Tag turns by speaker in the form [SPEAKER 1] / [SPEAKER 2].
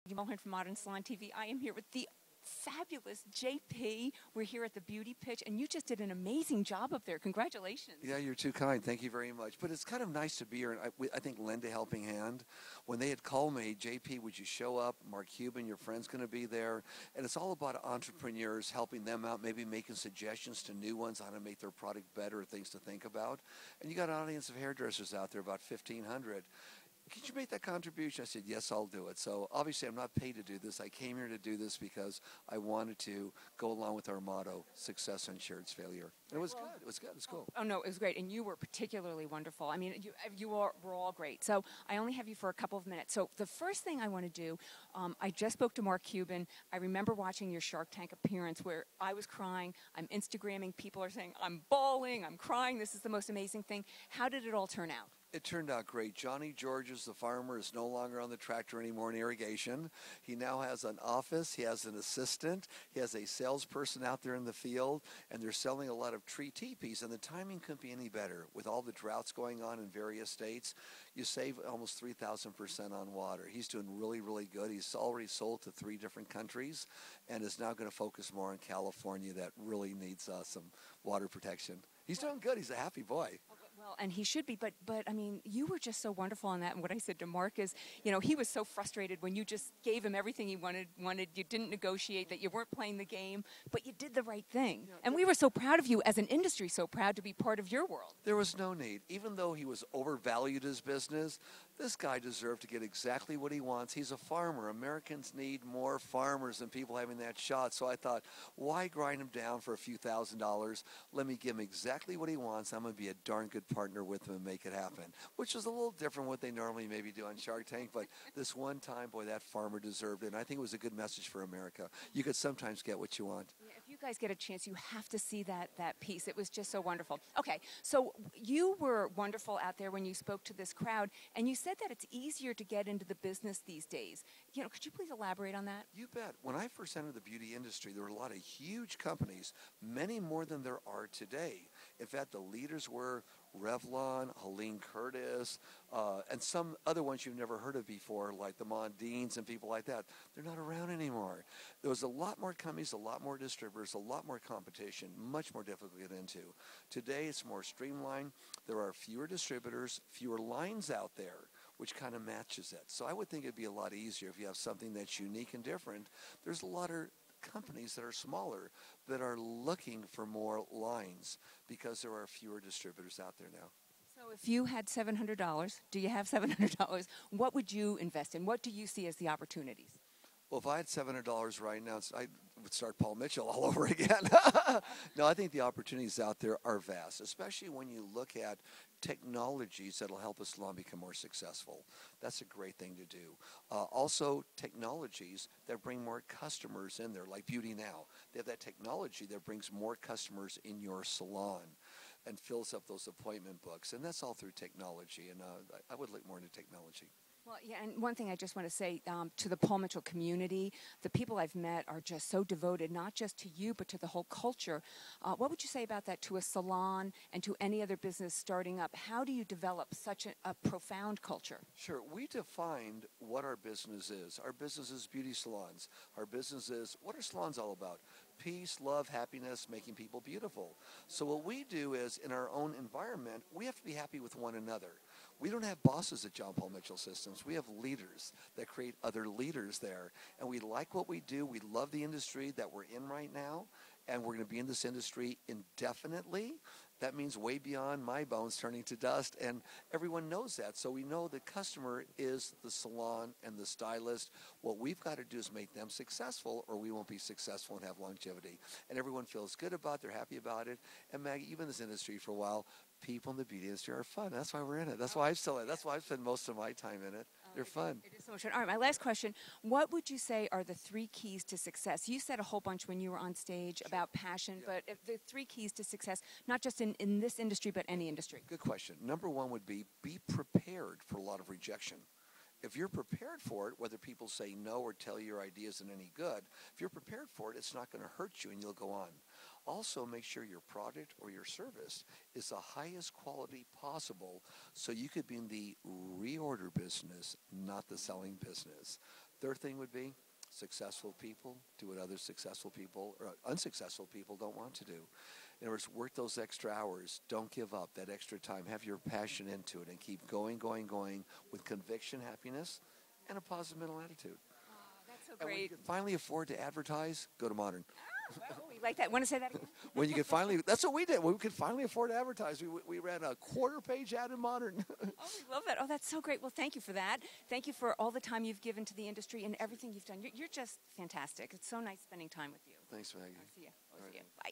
[SPEAKER 1] Maggie Mulhern from Modern Salon TV. I am here with the fabulous JP. We're here at the beauty pitch, and you just did an amazing job up there. Congratulations.
[SPEAKER 2] Yeah, you're too kind. Thank you very much. But it's kind of nice to be here, and I think lend a helping hand. When they had called me, JP, would you show up? Mark Cuban, your friend's going to be there. And it's all about entrepreneurs, helping them out, maybe making suggestions to new ones on how to make their product better, things to think about. And you got an audience of hairdressers out there, about 1,500. Could you make that contribution? I said, yes, I'll do it. So obviously I'm not paid to do this. I came here to do this because I wanted to go along with our motto, success ensures failure. And it was good. It was good. It was cool.
[SPEAKER 1] Oh, no, it was great. And you were particularly wonderful. I mean, were all great. So I only have you for a couple of minutes. So the first thing I want to do, I just spoke to Mark Cuban. I remember watching your Shark Tank appearance where I was crying. I'm Instagramming. People are saying, I'm bawling. I'm crying. This is the most amazing thing. How did it all turn out?
[SPEAKER 2] It turned out great. Johnny Georges, the farmer, is no longer on the tractor anymore in irrigation. He now has an office. He has an assistant. He has a salesperson out there in the field, and they're selling a lot of tree teepees, and the timing couldn't be any better. With all the droughts going on in various states, you save almost 3,000% on water. He's doing really, really good. He's already sold to 3 different countries and is now going to focus more on California that really needs some water protection. He's doing good. He's a happy boy.
[SPEAKER 1] Well, and he should be, but I mean, you were just so wonderful on that. And what I said to Mark is, he was so frustrated when you just gave him everything he wanted. You didn't negotiate, that you weren't playing the game, but you did the right thing. Yeah, and we were so proud of you as an industry, so proud to be part of your world.
[SPEAKER 2] There was no need. Even though he was overvalued his business, this guy deserved to get exactly what he wants. He's a farmer. Americans need more farmers than people having that shot. So I thought, why grind him down for a few $1,000s? Let me give him exactly what he wants. I'm going to be a darn good partner with him and make it happen, which is a little different what they normally maybe do on Shark Tank. But this one time, boy, that farmer deserved it. And I think it was a good message for America. You could sometimes get what you want.
[SPEAKER 1] Yeah, if you guys get a chance, you have to see that piece. It was just so wonderful. Okay, so you were wonderful out there when you spoke to this crowd, and you said that it's easier to get into the business these days. Could you please elaborate on that?
[SPEAKER 2] You bet. When I first entered the beauty industry, there were a lot of huge companies, many more than there are today. In fact, the leaders were Revlon, Helene Curtis, and some other ones you've never heard of before, like the Mondines and people like that. They're not around anymore. There was a lot more companies, a lot more distributors, a lot more competition, much more difficult to get into. Today, it's more streamlined. There are fewer distributors, fewer lines out there, which kind of matches it. So I would think it'd be a lot easier if you have something that's unique and different. There's a lot of companies that are smaller that are looking for more lines because there are fewer distributors out there now.
[SPEAKER 1] So if you had $700, do you have $700? What would you invest in? What do you see as the opportunities?
[SPEAKER 2] Well, if I had $700 right now, I would start Paul Mitchell all over again. No, I think the opportunities out there are vast, especially when you look at technologies that will help a salon become more successful. That's a great thing to do. Also, technologies that bring more customers in there, like Beauty Now. They have that technology that brings more customers in your salon and fills up those appointment books. And that's all through technology, and I would look more into technology.
[SPEAKER 1] Well, yeah, and one thing I just want to say to the Paul Mitchell community, the people I've met are just so devoted, not just to you, but to the whole culture. What would you say about that to a salon and to any other business starting up? How do you develop such a profound culture?
[SPEAKER 2] Sure. We defined what our business is. Our business is beauty salons. Our business is, what are salons all about? Peace, love, happiness, making people beautiful. So what we do is, in our own environment, we have to be happy with one another. We don't have bosses at John Paul Mitchell Systems. We have leaders that create other leaders there. And we like what we do. We love the industry that we're in right now. And we're going to be in this industry indefinitely. That means way beyond my bones turning to dust. And everyone knows that. So we know the customer is the salon and the stylist. What we've got to do is make them successful, or we won't be successful and have longevity. And everyone feels good about it. They're happy about it. And Maggie, you've been in this industry for a while. People in the beauty industry are fun. That's why we're in it. That's why I'm still in it. That's why I spend most of my time in it. They're fun.
[SPEAKER 1] It is so much fun. All right, my last question. What would you say are the 3 keys to success? You said a whole bunch when you were on stage about passion, but the 3 keys to success, not just in this industry, but any industry.
[SPEAKER 2] Good question. Number 1 would be prepared for a lot of rejection. If you're prepared for it, whether people say no or tell you your idea isn't any good, if you're prepared for it, it's not going to hurt you and you'll go on. Also, make sure your product or your service is the highest quality possible so you could be in the reorder business, not the selling business. Third thing would be successful people do what other successful people or unsuccessful people don't want to do. In other words, work those extra hours. Don't give up that extra time. Have your passion into it and keep going with conviction, happiness, and a positive mental attitude.
[SPEAKER 1] That's so
[SPEAKER 2] And when you
[SPEAKER 1] great.
[SPEAKER 2] can finally afford to advertise, go to Modern.
[SPEAKER 1] Oh, we like that. Want to say that again?
[SPEAKER 2] When you can finally, that's what we did. When we could finally afford to advertise, we ran a quarter-page ad in Modern.
[SPEAKER 1] Oh, we love that. Oh, that's so great. Well, thank you for that. Thank you for all the time you've given to the industry and everything you've done. You're just fantastic. It's so nice spending time with you.
[SPEAKER 2] Thanks, Maggie.
[SPEAKER 1] I'll see you.
[SPEAKER 2] All right.
[SPEAKER 1] See you. Bye.